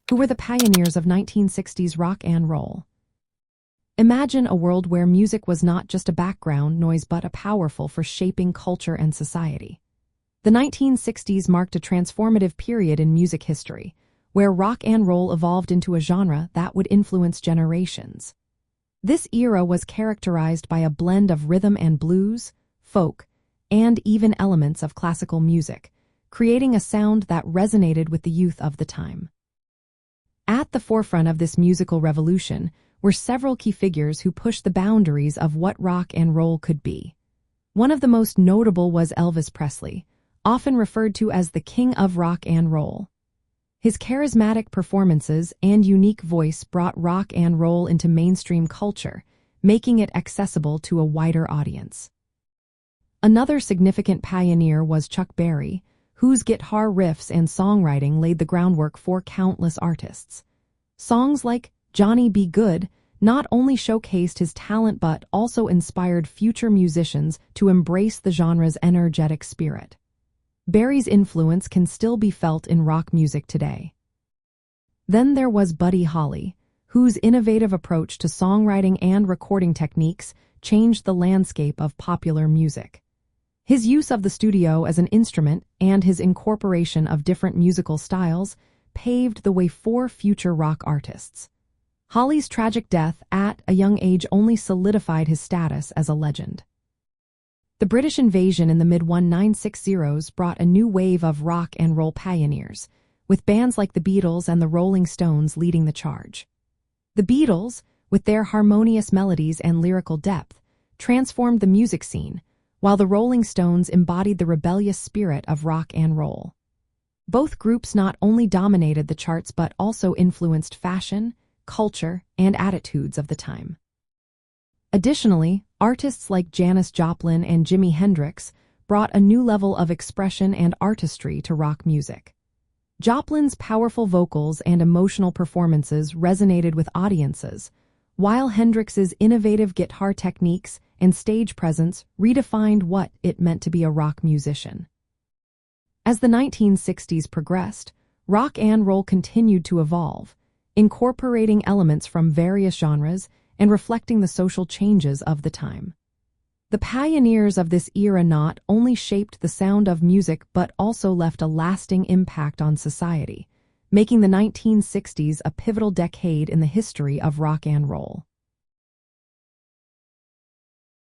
who were the pioneers of 1960s rock and roll. Imagine a world where music was not just a background noise but a powerful force shaping culture and society. The 1960s marked a transformative period in music history, where rock and roll evolved into a genre that would influence generations. This era was characterized by a blend of rhythm and blues, folk, and even elements of classical music, creating a sound that resonated with the youth of the time. At the forefront of this musical revolution were several key figures who pushed the boundaries of what rock and roll could be. One of the most notable was Elvis Presley, often referred to as the king of rock and roll. His charismatic performances and unique voice brought rock and roll into mainstream culture, making it accessible to a wider audience. Another significant pioneer was Chuck Berry, whose guitar riffs and songwriting laid the groundwork for countless artists. Songs like Johnny Be Good not only showcased his talent but also inspired future musicians to embrace the genre's energetic spirit. Berry's influence can still be felt in rock music today. Then there was Buddy Holly, whose innovative approach to songwriting and recording techniques changed the landscape of popular music. His use of the studio as an instrument and his incorporation of different musical styles paved the way for future rock artists. Holly's tragic death at a young age only solidified his status as a legend. The British invasion in the mid-1960s brought a new wave of rock and roll pioneers, with bands like the Beatles and the Rolling Stones leading the charge. The Beatles, with their harmonious melodies and lyrical depth, transformed the music scene, while the Rolling Stones embodied the rebellious spirit of rock and roll. Both groups not only dominated the charts but also influenced fashion, culture, and attitudes of the time. Additionally, artists like Janis Joplin and Jimi Hendrix brought a new level of expression and artistry to rock music. Joplin's powerful vocals and emotional performances resonated with audiences, while Hendrix's innovative guitar techniques and stage presence redefined what it meant to be a rock musician. As the 1960s progressed, rock and roll continued to evolve, incorporating elements from various genres and reflecting the social changes of the time. The pioneers of this era not only shaped the sound of music but also left a lasting impact on society, making the 1960s a pivotal decade in the history of rock and roll.